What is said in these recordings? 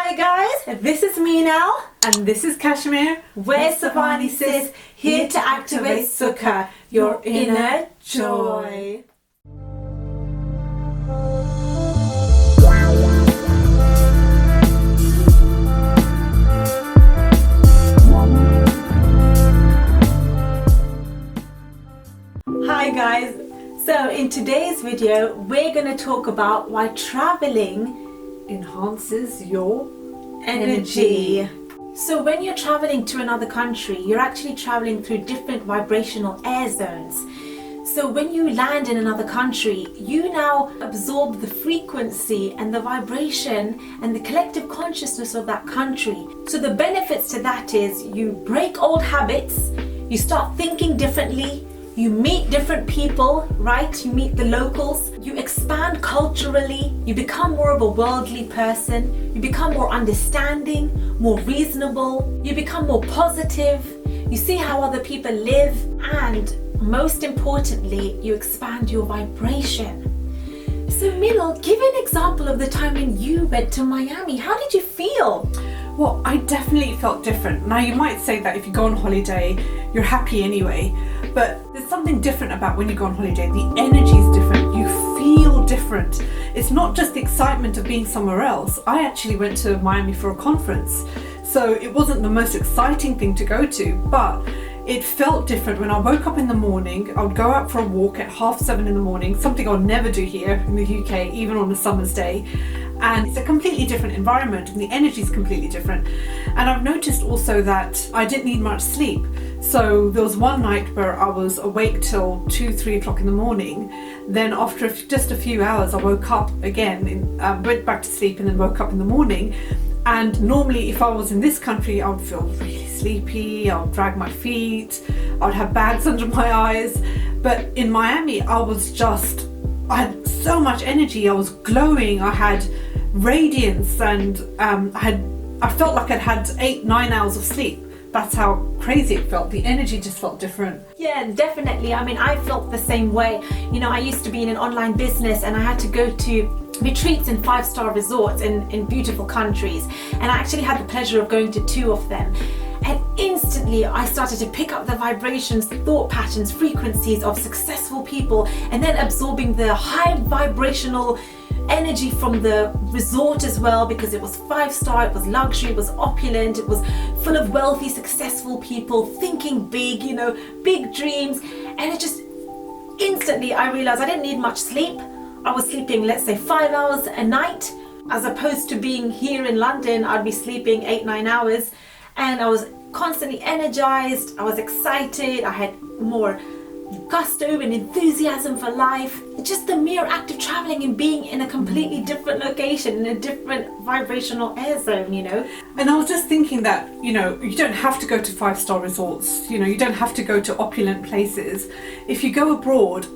Hi guys, this is Meenal and this is Kashmir. We're SavaniSis, here to activate Sukha, your inner joy. Hi guys, so in today's video we're going to talk about why traveling Enhances your energy. So when you're traveling to another country, you're actually traveling through different vibrational air zones. So when you land in another country, you now absorb the frequency and the vibration and the collective consciousness of that country. So the benefits to that is you break old habits, you start thinking differently, you meet different people, right? You meet the locals, you expand culturally, you become more of a worldly person, you become more understanding, more reasonable, you become more positive, you see how other people live, and most importantly, you expand your vibration. So Meenal, give an example of the time when you went to Miami. How did you feel? Well, I definitely felt different. Now you might say that if you go on holiday, you're happy anyway, but there's something different about when you go on holiday. The energy is different, you feel different. It's not just the excitement of being somewhere else. I actually went to Miami for a conference, so it wasn't the most exciting thing to go to, but it felt different. When I woke up in the morning, I would go out for a walk at 7:30 in the morning, something I'll never do here in the UK, even on a summer's day. And it's a completely different environment and the energy is completely different. And I've noticed also that I didn't need much sleep. So there was one night where I was awake till 2-3 o'clock in the morning. Then after just a few hours, I woke up again, went back to sleep and then woke up in the morning. And normally if I was in this country, I would feel really sleepy, I would drag my feet, I would have bags under my eyes. But in Miami, I had so much energy, I was glowing, I had radiance, and I felt like I'd had 8-9 hours of sleep. That's how crazy it felt. The energy just felt different. Yeah, definitely. I mean, I felt the same way. You know, I used to be in an online business and I had to go to retreats in 5-star resorts in beautiful countries. And I actually had the pleasure of going to 2 of them. And instantly I started to pick up the vibrations, thought patterns, frequencies of successful people, and then absorbing the high vibrational energy from the resort as well, because it was 5-star, it was luxury, it was opulent, it was full of wealthy, successful people thinking big, you know, big dreams. And it just instantly I realized I didn't need much sleep. I was sleeping, let's say 5 hours a night, as opposed to being here in London, I'd be sleeping 8-9 hours. And I was constantly energized, I was excited, I had more gusto and enthusiasm for life. Just the mere act of traveling and being in a completely different location, in a different vibrational air zone, you know. And I was just thinking that, you know, you don't have to go to 5-star resorts, you know, you don't have to go to opulent places. If you go abroad,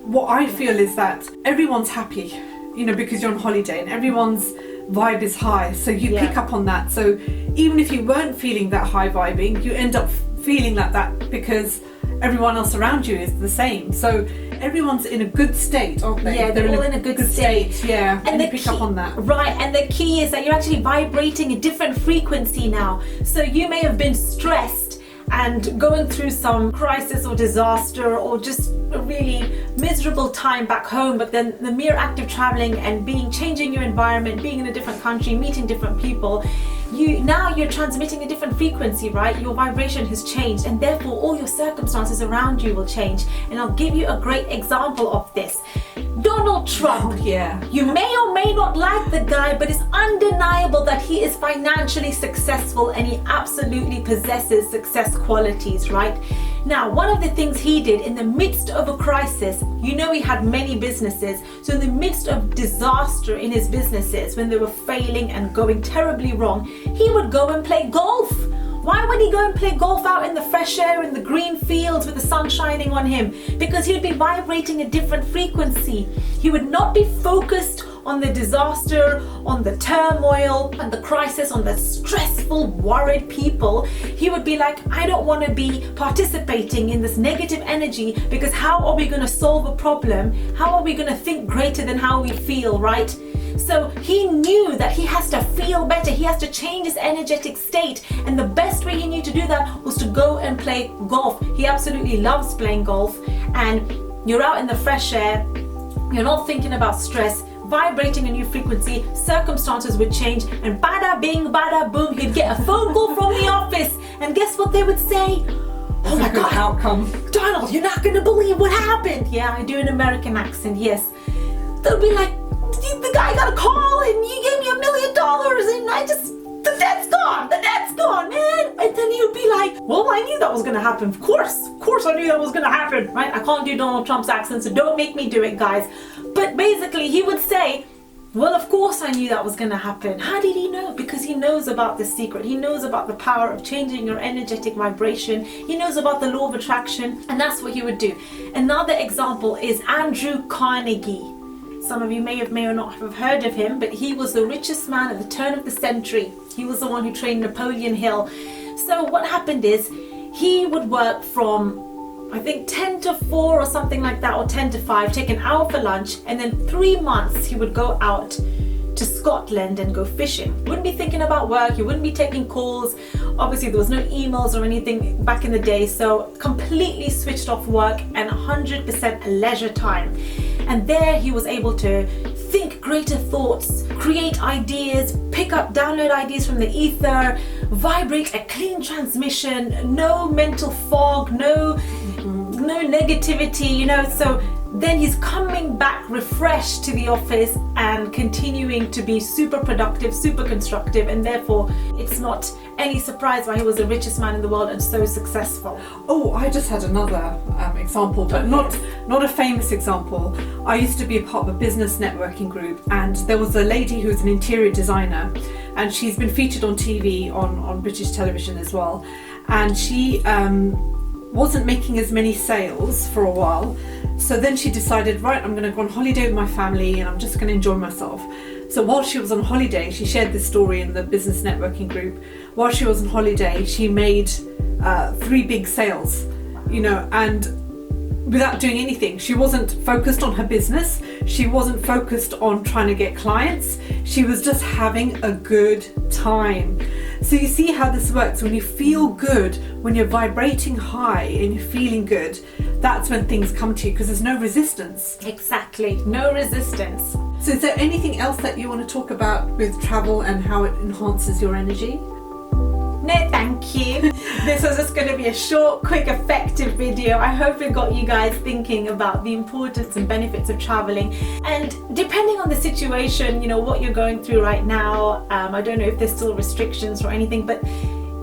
what I feel is that everyone's happy, you know, because you're on holiday and everyone's vibe is high, so you pick up on that. So even if you weren't feeling that high vibing, you end up feeling like that because everyone else around you is the same. So everyone's in a good state, aren't they? Yeah, they're all in a good state. Yeah, and you pick up on that. Right, and the key is that you're actually vibrating a different frequency now. So you may have been stressed and going through some crisis or disaster or just a really miserable time back home, but then the mere act of traveling and changing your environment, being in a different country, meeting different people, you're transmitting a different frequency, right? Your vibration has changed, and therefore all your circumstances around you will change. And I'll give you a great example of this. Donald Trump. Oh, yeah. You may or may not like the guy, but it's undeniable that he is financially successful and he absolutely possesses success qualities, right? Now, one of the things he did in the midst of a crisis, you know, he had many businesses. So in the midst of disaster in his businesses, when they were failing and going terribly wrong, he would go and play golf. Why would he go and play golf out in the fresh air, in the green fields with the sun shining on him? Because he would be vibrating a different frequency. He would not be focused on the disaster, on the turmoil, on the crisis, on the stressful, worried people. He would be like, I don't want to be participating in this negative energy, because how are we going to solve a problem? How are we going to think greater than how we feel, right? So he knew that he has to feel better, he has to change his energetic state, and the best way he knew to do that was to go and play golf. He absolutely loves playing golf, and you're out in the fresh air, you're not thinking about stress, vibrating a new frequency, circumstances would change, and bada bing, bada boom, he'd get a phone call from the office, and guess what they would say? Oh my God, outcome. Donald, you're not gonna believe what happened. Yeah, I do an American accent, yes. They'll be like, the guy got a call and you gave me $1 million and the debt's gone, man. And then he'd be like, well, I knew that was gonna happen. Of course I knew that was gonna happen, right? I can't do Donald Trump's accent, so don't make me do it, guys. But basically, he would say, well, of course I knew that was going to happen. How did he know? Because he knows about the secret. He knows about the power of changing your energetic vibration. He knows about the law of attraction, and that's what he would do. Another example is Andrew Carnegie. Some of you may or not have heard of him, but he was the richest man at the turn of the century. He was the one who trained Napoleon Hill. So what happened is he would work from, I think, 10 to 4 or something like that, or 10 to 5, take an hour for lunch, and then 3 months he would go out to Scotland and go fishing. Wouldn't be thinking about work, he wouldn't be taking calls. Obviously there was no emails or anything back in the day, so completely switched off work and 100% leisure time. And there he was able to think greater thoughts, create ideas, download ideas from the ether, vibrate a clean transmission, no mental fog, no negativity, so then he's coming back refreshed to the office and continuing to be super productive, super constructive, and therefore it's not any surprise why he was the richest man in the world and so successful. Oh, I just had another example, but not a famous example. I used to be a part of a business networking group, and there was a lady who was an interior designer, and she's been featured on TV, on British television as well, and she wasn't making as many sales for a while. So then she decided, right, I'm going to go on holiday with my family and I'm just going to enjoy myself. So while she was on holiday, she shared this story in the business networking group. While she was on holiday, she made 3 big sales, and without doing anything. She wasn't focused on her business. She wasn't focused on trying to get clients. She was just having a good time. So you see how this works. When you feel good, when you're vibrating high and you're feeling good, that's when things come to you, because there's no resistance. Exactly, no resistance. So is there anything else that you want to talk about with travel and how it enhances your energy? No, thank you. This was just going to be a short, quick, effective video. I hope it got you guys thinking about the importance and benefits of traveling. And depending on the situation, what you're going through right now, I don't know if there's still restrictions or anything, but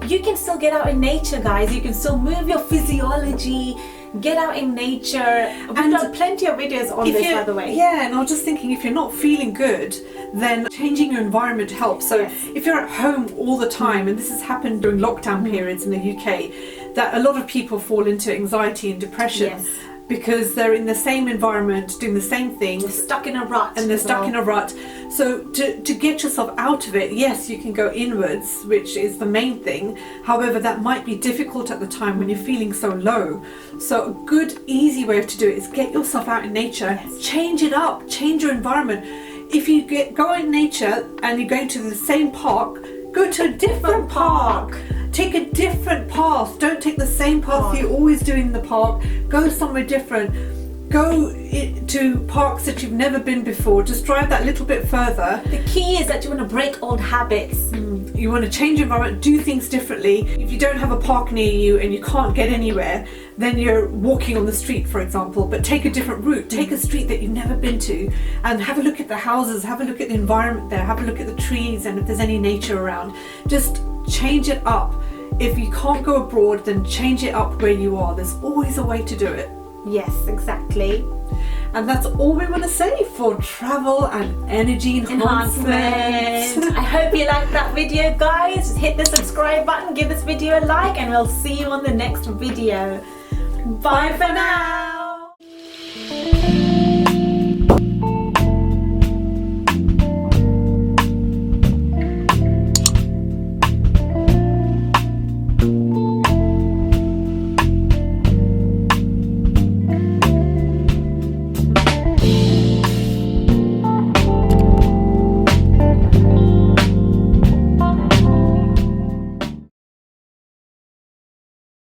you can still get out in nature, guys. You can still move your physiology, get out in nature. We've done plenty of videos on this, by the way. Yeah, and I was just thinking, if you're not feeling good, then changing your environment helps. So if you're at home all the time, and this has happened during lockdown periods in the UK, that a lot of people fall into anxiety and depression because they're in the same environment, doing the same thing. They're stuck in a rut. And they're stuck in a rut. So to get yourself out of it, yes, you can go inwards, which is the main thing. However, that might be difficult at the time when you're feeling so low. So a good, easy way to do it is get yourself out in nature, change it up, change your environment. If you go in nature and you're going to the same park, go to a different park. Take a different path. Don't take the same path you're always doing in the park. Go somewhere different. Go to parks that you've never been before. Just drive that little bit further. The key is that you want to break old habits. You want to change your environment, do things differently. If you don't have a park near you and you can't get anywhere, then you're walking on the street, for example, but take a different route. Take a street that you've never been to and have a look at the houses, have a look at the environment there, have a look at the trees and if there's any nature around. Just change it up. If you can't go abroad, then change it up where you are. There's always a way to do it. Yes, exactly. And that's all we want to say for travel and energy enhancement. I hope you liked that video, guys. Just hit the subscribe button, give this video a like, and we'll see you on the next video. Bye for now.